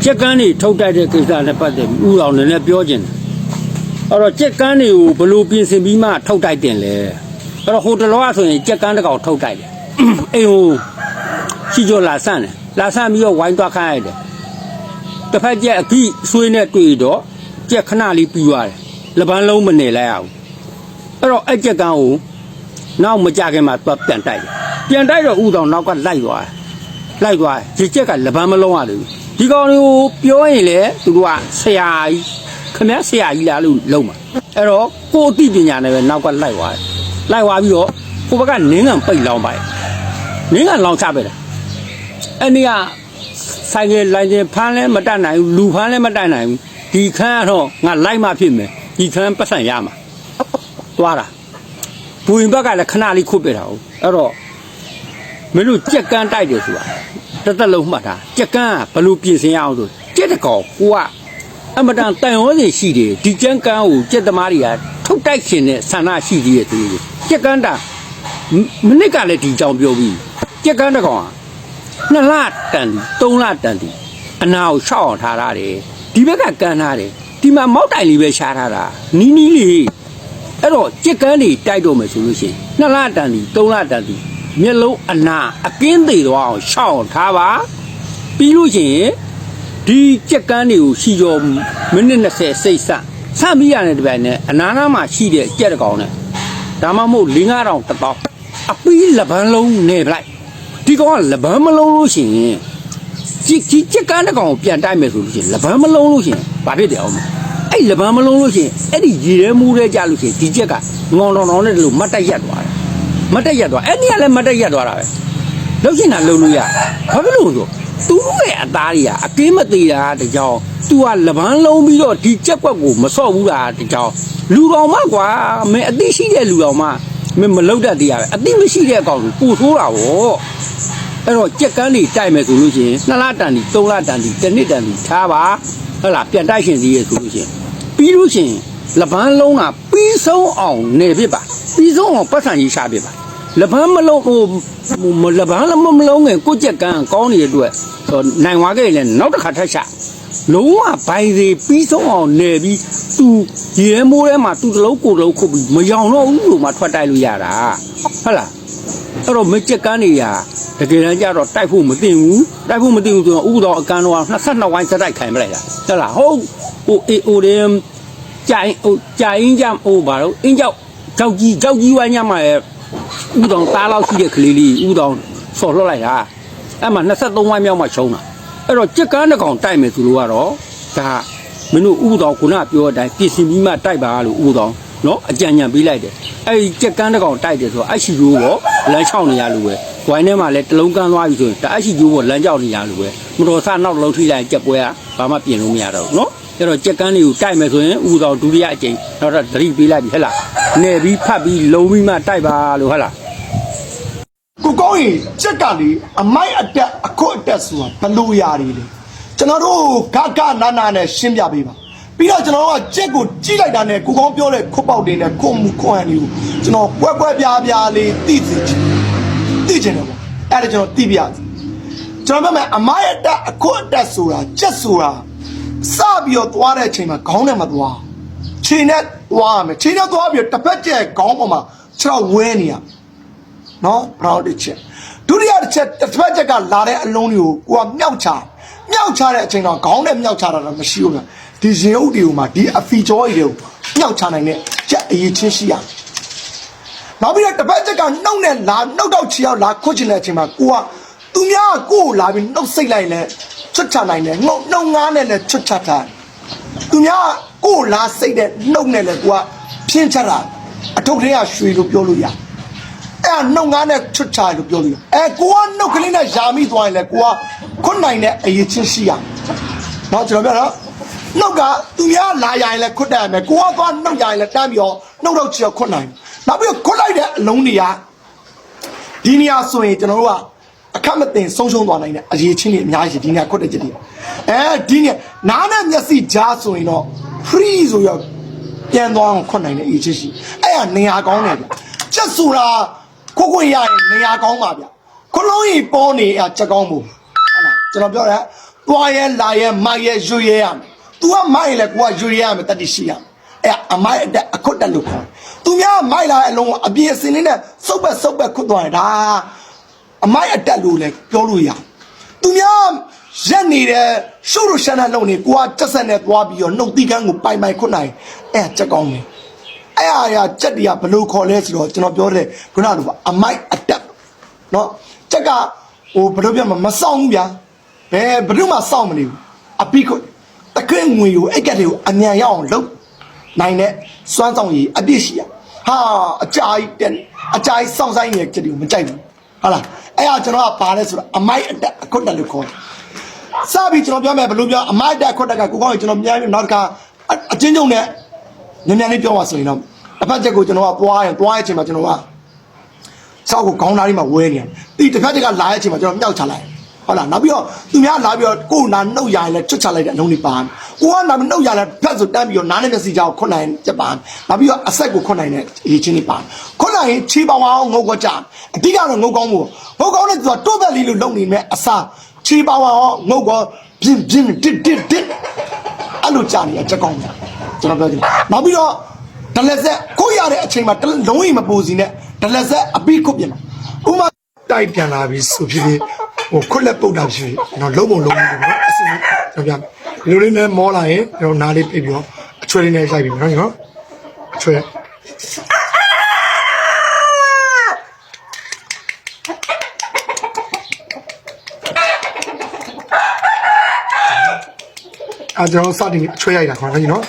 ကြက်ကန်းတွေထုတ်တိုက်တဲ့ကိစ္စနဲ့ပတ်သက်ပြီးဥတော်နည်းနည်းပြောခြင်းအဲ့တော့ကြက်ကန်းတွေကိုဘလို့ပြင်ဆင်ပြီးမှထုတ်တိုက်တင်လဲအဲ့တော့ဟိုတလောကဆိုရင်ကြက်ကန်းတစ်ကောင်ထုတ်တိုက်တယ်အိမ်ဟိုရှိကြောလာဆန့်တယ်လာဆန့်ပြီးတော့ဝိုင်းသွားခိုင်းရတယ်တစ်ဖက်ကြက်အကိဆွေးနဲ့တွေ့တော့ကြက်ခဏလေးပြီးသွားတယ်လက်ပန်းလုံးမနေလိုက်ရဘူးအဲ့တော့အဲ့ကြက်ကန်းကိုနောက်မကြခင်မှာသွားပြန်တိုက်တယ်ပြန်တိုက်တော့ဥတော်နောက်ကလိုက်သွားဒီကြက်ကလက်ပန်းမလုံးရတယ်ဒီကောင်တွေကိုပြောရင်လေသူတို့ကဆရာကြီးခမည်းဆရာကြီးလားလို့လုံးမှာအဲ့တော့ကိုအသိပညာနဲ့ပဲနောက်ကလိုက်သွားပြီးတော့ကိုဘက်ကနင်းငံပိတ်လောင်းပါနင်းငံလောင်းချပဲအဲ့ဒီကဆိုင်ကလိုင်းချင်းဖမ်းလဲမတတ်နိုင်ဘူးလူဖမ်းလဲမတတ်နိုင်ဘူးဒီခန်းကတော့ငါလိုက်မှဖြစ်မယ်ဒီခန်းပတ်စံရမှာသွားတာဘူရင်ဘက်ကလည်းခဏလေးခုတ်ပြတာဟုတ်အဲ့တော့မင်းတို့ကြက်ကန်းတိုက်တယ်ဆိုတာတက်လုံးမှတ်တာကြက်ကန်းကဘလို့ပြင်ဆင်ရအောင်ဆိုကြက်တကောင်ကိုကအမတန်တန်ရောစီရှိတယ်ဒီကြက်ကန်းကိုကြက်သမားတွေကထုတ်တိုက်ခင်တဲ့ဆန္ဒရှိသေးတယ်သူကြက်ကန်းတာမနစ်ကလည်းဒီကြောင်ပြောပြီးကြက်ကန်းတကောင်က2 လတန်3 လတန်အနာကိုရှောက်အောင်ထားရတယ်ဒီဘက်ကကန်းထားတယ်ဒီမှာမောက်တိုင်လေးပဲရှားထားတာနီးလေးအဲ့တော့ကြက်ကန်းတွေတိုက်တော့မယ်ဆိုလို့ရှိရင်2 လတန်3 လတန်မျက်လုံးအနာအကင်းသေးသွားအောင်ရှောက်အောင်ထားပါပြီးလို့ရှိရင်ဒီကြက်ကန်းတွေကိုရှိကြောမိနစ်20စိတ်ဆမိရတယ်တပြိုင်နဲ့အနာနာမှာရှိတဲ့ကြက်တကောင်နဲ့ဒါမှမဟုတ်5-6တောင်1000အပီးလက်ပန်းလုံးနေပလိုက်ဒီကောင်ကလက်ပန်းမလုံးလို့ရှိရင်ဒီကြက်ကန်းတကောင်ကိုပြန်တိုက်မယ်ဆိုလို့ရှိရင်လက်ပန်းမလုံးလို့ရှိရင်ဘာဖြစ်တယ်အောင်အဲ့လက်ပန်းမလုံးလို့ရှိရင်အဲ့ဒီရေထဲမူးထဲကြလို့ရှိရင်ဒီကြက်ကငေါတောင်နဲ့လို့မတ်တက်ရက်သွားတယ်မတ်တက်ရက်သွားအဲ့ဒီကလည်းမတ်တက်ရက်သွားတာပဲလုံးချင်တာလုံးလို့ရဘာဖြစ်လို့ဆိုသူတို့ရဲ့အသားတွေကအကင်းမသေးတာတကြောင်သူကလက်ပန်းလုံးပြီးတော့ဒီကြက်ကွက်ကိုမစော့ဘူးလားတကြောင်လူတော်မကွာမင်းအသိရှိတဲ့လူတော်မမင်းမလုတ်တတ်သေးရပဲအသိမရှိတဲ့အကောင်ကိုပူဆိုးတာဗောအဲ့တော့ကြက်ကန်းတွေတိုက်မယ်ဆိုလို့ရှိရင်2 လတန်3 လတန်1 နှစ်တန်ထားပါဟုတ်လားပြန်တိုက်ရှင်သေးရဲ့ဆိုလို့ရှိရင်ပြီးလို့ရှိရင်လက်ပန်းလုံးကပြီးဆုံးအောင်နေဖြစ်ပါပြီးဆုံးအောင်ပတ်စံကြီးရှားဖြစ်ပါလက်ပန်းမလုံးဟိုလက်ပန်းလည်းမလုံးငယ်ကိုကြက်ကန်းကောင်းနေတဲ့အတွက်နိုင်သွားခဲ့ရင်နောက်တစ်ခါထပ်ရှာလုံးဝဘိုင်စီပြီးဆုံးအောင်နေပြီးသူရေမိုးထဲမှာသူတလုံးကိုတလုံးခုတ်ပြီးမယောင်တော့ဘူးလို့မှထွက်တိုက်လို့ရတာဟုတ်လားအဲ့တော့မကြက်ကန်းနေရတကယ်တမ်းကျတော့တိုက်ဖို့မသိဘူးဆိုတော့ဥတော်အကန်တော့22 ဝိုင်းစတိုက်ခိုင်မလိုက်တာဟုတ်လားဟုတ်ဟိုအေအိုတယ်ကြိုင်အင်းကြဟိုဘာလို့အင်းကြောက်ကြီးဝိုင်းညမှာဥတော်သားလောက်ရှိတဲ့ကလေးလေးဥတော်ဆော်လွှတ်လိုက်တာအဲ့မှာ23 ဝိုင်းမြောက်မှရှုံးတာအဲ့တော့ကြက်ကန်းတကောင်တိုက်မယ်သူတို့ကတော့ဒါမင်းတို့ဥတော်ခုနပြောတဲ့အတိုင်းပြင်ဆင်ပြီးမှတိုက်ပါလို့ဥတော်နော်အကြံဉာဏ်ပေးလိုက်တယ်အဲ့ဒီကြက်ကန်းတကောင်တိုက်တယ်ဆိုတော့အရှိရိုးပေါ့လမ်းချောင်းနေရလို့ပဲဝိုင်းထဲမှာလည်းတလုံးကန်းသွားပြီဆိုရင်ဒါအရှိရိုးပေါ့လမ်းကြောက်နေရလို့ပဲမတော်ဆနောက်လုံးထိလိုက်ကြက်ပွဲကဘာမှပြင်လို့မရတော့ဘူးနော်အဲ့တော့ကြက်ကန်းတွေကိုတိုက်မယ်ဆိုရင်ဥတော်ဒုတိယအကြိမ်တော့သတိပေးလိုက်ပြီဟဲ့လားနေပြီးဖတ်ပြီးလုံးပြီးမှတိုက်ပါလို့ဟဲ့လားကိုကောင်းရင်ကြက်ကလေအမိုက်အတက်အခွတ်အတက်ဆိုတာဘလို့ရာတွေလေကျွန်တော်တို့ဂနာနာနဲ့ရှင်းပြပေးပါပြီးတော့ကျွန်တော်တို့ကကြက်ကိုကြိလိုက်တာနဲ့ကိုကောင်းပြောတဲ့ခွတ်ပေါက်တွေနဲ့ခွတ်မှုခွန်ဟန်တွေကိုကျွန်တော်ပွဲပြားလေးသိချင်တယ်ပေါ့အဲ့ဒါကျွန်တော်သိပြရစီကျွန်တော်ပြောမယ်အမိုက်အတက်အခွတ်အတက်ဆိုတာကြက်ဆိုတာစပြီးတော့သွားတဲ့အချိန်မှာခေါင်းနဲ့မသွားချိန်နဲ့သွားရမယ်ချိန်နဲ့သွားပြီးတော့တစ်ဖက်ကျက်ခေါင်းပေါ်မှာခြေထောက်ဝဲနေရနော်ဘရောင်းတစ်ချက်ဒုတိယတစ်ချက်တစ်ဖက်ချက်ကလာတဲ့အလုံးတွေကိုကမြောက်ချတဲ့အချိန်တော့ခေါင်းနဲ့မြောက်ချတာတော့မရှိဘူးဗျဒီရင်အုပ်တွေကိုမှဒီအဖီကျော်ကြီးတွေကိုမြောက်ချနိုင်တဲ့ချက်အရေးချင်းရှိရနောက်ပြီးတော့တစ်ဖက်ချက်ကနှုတ်နဲ့လာနှုတ်တော့ချီအောင်လာခွတ်ချင်တဲ့အချိန်မှာကိုကသူများကကိုကိုလာပြီးနှုတ်စိတ်လိုက်လဲချွတ်ချနိုင်တယ်နှုတ်ငားနဲ့လည်းချွတ်ချတာသူများကကိုလာစိတ်တဲ့နှုတ်နဲ့လည်းကိုကဖြင်းချတာအထုပ်ထဲကရွှေလို့ပြောလို့ရအဲ့နှုတ်ငားနဲ့ချွတ်ချလို့ပြောလို့ကိုကနှုတ်ကလေးနဲ့ယာမိသွားရင်လေကိုကခွတ်နိုင်တဲ့အရေးချင်းရှိရနော်ကျွန်တော်ပြောတော့နှုတ်ကသူများလာရရင်လည်းခွတ်တတ်ရမယ်ကိုကသွားနှုတ်ရရင်လည်းတန်းပြီးတော့နှုတ်တော့ချီခွတ်နိုင်နောက်ပြီးခွတ်လိုက်တဲ့အလုံးတွေကဒီနေရာဆိုရင်ကျွန်တော်တို့ကအခက်မတင်ဆုံးရှုံးသွားနိုင်တဲ့အရေးချင်းတွေအများကြီးဒီနေရာခွတ်တဲ့ချက်တွေဒီနေနားနဲ့မျက်စိကြားဆိုရင်တော့ free ဆိုရပြန်သွားအောင်ခွတ်နိုင်တဲ့အရေးချင်းရှိအဲ့ဒါနေရာကောင်းတယ်ဗျချက်ဆိုတာခွတ်ရရင်နေရာကောင်းပါဗျခလုံးကြီးပေါ်နေအချက်ကောင်းမို့ဟုတ်လားကျွန်တော်ပြောတယ် သွားရဲလာရဲမိုက်ရဲရွရဲရမယ်။ तू ကမိုက်လဲကိုကရွရဲရမယ်တတိရှိရမယ်။အဲ့အမိုက်အတက်အခွတ်တက်လို့ခေါ်။ तू များမိုက်လာတဲ့အလုံးကိုအပြင်းအစင်းလေးနဲ့စုပ်ပက်ခွတ်သွားတယ်ဒါအမိုက်အတက်လို့လဲပြောလို့ရ။ तू များရက်နေတယ်ရှုပ်လို့ရှမ်းတဲ့လုံနေကိုကတက်ဆက်နဲ့သွားပြီးတော့နှုတ်သီးကန်းကိုပိုင်ခွတ်နိုင်အဲ့ချက်ကောင်းတယ်။အဲ့အရာချက်တွေကဘလို့ခေါ်လဲဆိုတော့ကျွန်တော်ပြောတယ်ခုနလိုပါအမိုက်အတက်နော်ချက်ကဟိုဘယ်လိုပြမဆောင်ဘူးဗျာဘယ်သူမှစောင့်မနေဘူးအပိခွတ်တကယ်ငွေကိုအဲ့ကတည်းကအမြန်ရအောင်လုပ်နိုင်တဲ့စွမ်းဆောင်ရည်အပြည့်ရှိရဟာအကြာကြီးစောင့်ဆိုင်နေတဲ့ချက်တွေကိုမကြိုက်ဘူးဟုတ်လားအဲ့ဒါကျွန်တော်ကပါလဲဆိုတော့အမိုက်အတက်အခွတ်တက်လို့ခေါ်တယ်စပြီးကျွန်တော်ပြောမယ်ဘယ်လိုပြောအမိုက်အတက်အခွတ်တက်ကကိုကောင်းကျွန်တော်ပြန်ပြီးနောက်တစ်ခါအချင်းချင်းနဲ့မြန်လေးပြောပါဆိုရင်တော့တစ်ဖက်ချက်ကိုကျွန်တော်ကပွားရင်အချိန်မှာကျွန်တော်ကစောက်ကိုခေါင်းသားလေးမှာဝဲနေတယ်ဒီတစ်ဖက်ကလာတဲ့အချိန်မှာကျွန်တော်မြောက်ချလိုက်ဟုတ်လားနောက်ပြီးတော့သူများလာပြီးတော့ကိုယ်နာနှုတ်ရရင်လည်းချွတ်ချလိုက်တဲ့အလုံးတွေပါကိုကနာနှုတ်ရလည်းဖက်ဆိုတန်းပြီးတော့နားနဲ့မျက်စိကြောက်ခွတ်နိုင်ချက်ပါနောက်ပြီးတော့အဆက်ကိုခွတ်နိုင်တဲ့အရေးချင်းတွေပါခွတ်နိုင်ရင်ချီပေါအောင်ငုတ်ကောကြအဓိကတော့ငုတ်ကောင်းဖို့ငုတ်ကောင်းတဲ့သူကတိုးသက်လေးလို့လုပ်နေမဲ့အစားချီပေါအောင်ငုတ်ကောပြင်းတစ်အဲ့လိုကြာနေအချက်ကောင်းတယ်ကျွန်တော်ပြောချင်နောက်ပြီးတော့ဒလက်ဆက်ကိုရတဲ့အချိန်မှာလုံးဝမပူစီနဲ့ဒလက်ဆက်အပိခုတ်ပြန်ဥမာတိုက်ပြန်လာပြီဆိုဖြစ်ဖြစ်ဟိုခွက်လက်ပုတ်တာဖြစ်ဖြစ်ကျွန်တော်လုံးလုံးပြီးတော့အစကျွန်တော်ပြဒီလိုလေးနဲ့မောလာရင်ကျွန်တော်နားလေးပြပြီးတော့အချွဲလေးနဲ့ရိုက်ပြီးနော်ကျွန်တော်အချွဲကျွန်တော်စတင်အချွဲရိုက်တာခေါ်နော်ကျွန်တော်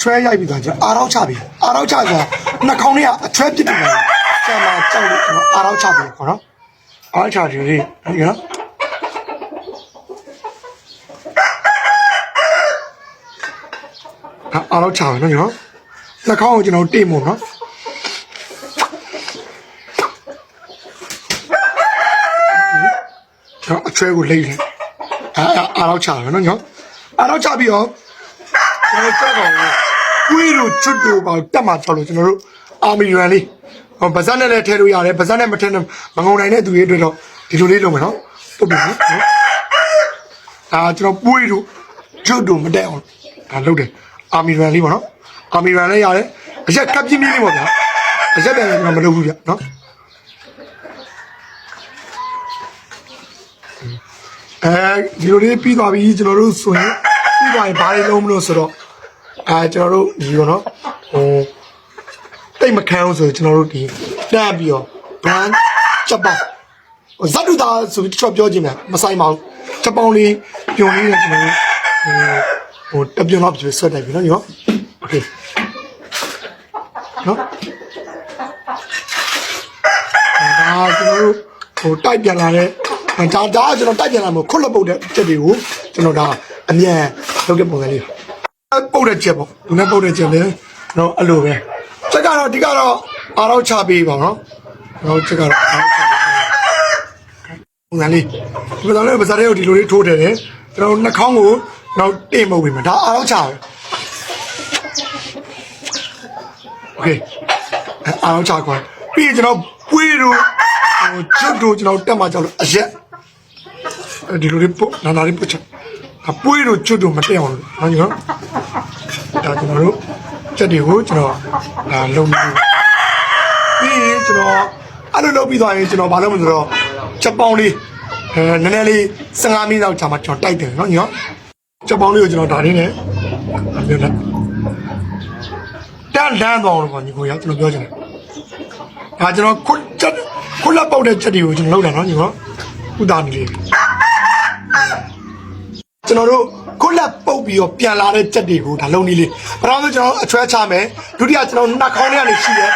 ချွဲရိုက်ပြီးတော့ကျွန်တော်အာရောက်ချပြီးနှာခေါင်းလေးကအချွဲပြစ်ပြီးတော့ကျန်မှာကြောက်လို့ကျွန်တော်အာရောက်ချပြီးခေါ်နော်အားချတယ်လေဒီနော်အားတော့ချတယ်နော်ကျွန်တော်လက်ခေါင်းကိုကျွန်တော်တိတ်မို့နော်ကျွန်တော်အချွဲကိုလိမ့်တယ်အားတော့ချတယ်နော်ကျွန်တော်အားတော့ချပြီးတော့ကျွန်တော်ကြောက်ကောင်ကိုွေးတို့ချွတ်တို့ပါတက်မှာချောက်လို့ကျွန်တော်တို့အာမီရန်လေးဗဇက်နဲ့လည်းထဲလို့ရတယ်ဗဇက်နဲ့မထဲနဲ့မငုံနိုင်တဲ့သူတွေအတွက်တော့ဒီလိုလေးလုပ်မယ်နော်ပုတ်ပြီနော်ကျွန်တော်ပွေးတို့ကျွတ်တို့မတက်အောင်ဒါလုပ်တယ်အာမီရန်လေးပေါ့နော်အာမီရန်လည်းရတယ်အရက်ကပ်ပြင်းပြင်းလေးပေါ့ဗျာအရက်တယ်ကျွန်တော်မလုပ်ဘူးဗျနော်ဒီလိုလေးပြီးသွားပြီကျွန်တော်တို့ဆိုရင်ပြီးသွားရင်ဘာတွေလုံးမလို့ဆိုတော့ကျွန်တော်တို့ဒီရောနော်ဟိုတိတ်မခံအောင်ဆိုကျွန်တော်တို့ဒီတန်းပြီးတော့ဘန်ချက်ပေါင်းဇတ်တူတာဆိုပြီးတော့ပြောခြင်းမဆိုင်ပါဘူးချက်ပေါင်းလေးပြုံလေးနဲ့ကျွန်တော်ဟိုတပြုံတော့ပြဆွတ်တိုက်ပြီနော်ညီမโอเคနော်ဒါကျွန်တော်တို့ဟိုတိုက်ပြန်လာတဲ့ဒါကျွန်တော်တိုက်ပြန်လာမှာခွတ်လက်ပုတ်တဲ့ချက်တွေကိုကျွန်တော်ဒါအမြန်လုပ်တဲ့ပုံစံလေးပုတ်တဲ့ချက်ပေါ့သူနဲ့ပုတ်တဲ့ချက်လေကျွန်တော်အဲ့လိုပဲချက်ကတော့ဒီကတော့အားတော့ချပေးပါနော်ကျွန်တော်ချက်ကတော့အားတော့ချပေးပုံစံလေးဒီလိုလည်းဗစားတွေကိုဒီလိုလေးထိုးတယ်ကျွန်တော်နှာခေါင်းကိုတော့တိတ်မဟုတ်ပြီမဒါအားတော့ချပဲโอเคအားတော့ချခွာပြီးရင်ကျွန်တော်ပွေးတို့ဟိုကျွတ်တို့ကျွန်တော်တက်မှာကြောက်လို့အရက်ဒီလိုလေးပုတ်နာလေးပုတ်ချက်ပွေးတို့ကျွတ်တို့မတက်အောင်လို့နော်ညီနော်ဒါကျွန်တော်တို့ချက်တွေကိုကျွန်တော်လုံနေပြီးရင်ကျွန်တော်အဲ့လိုလုပ်ပြီးသွားရင်ကျွန်တော်ဘာလုပ်မလဲဆိုတော့ချက်ပေါင်းလေးနည်းနည်းလေး15မိနစ်လောက်ကြာမှကျွန်တော်တိုက်တယ်နော်ညီနော်ချက်ပေါင်းလေးကိုကျွန်တော်ဒါလေးနဲ့ပြောလိုက်တန်းသွားလို့ပေါ့ညီကိုရကျွန်တော်ပြောချင်တယ်ဒါကျွန်တော်ခုလက်ပေါက်တဲ့ချက်တွေကိုကျွန်တော်လုပ်တာနော်ညီနော်ဥဒါနေလေးကျွန်တော်တို့ခုလက်ပုတ်ပြီးတော့ပြန်လာတဲ့ချက်တွေကိုဒါလုံနေလေးပထမဆုံးကျွန်တော်အချွဲချမယ်ဒုတိယကျွန်တော်နှာခေါင်းထဲကနေရှိတယ်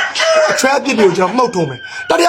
အချွဲအပြစ်တွေကိုကျွန်တော်မှုတ်ထုံးမယ်တတိယ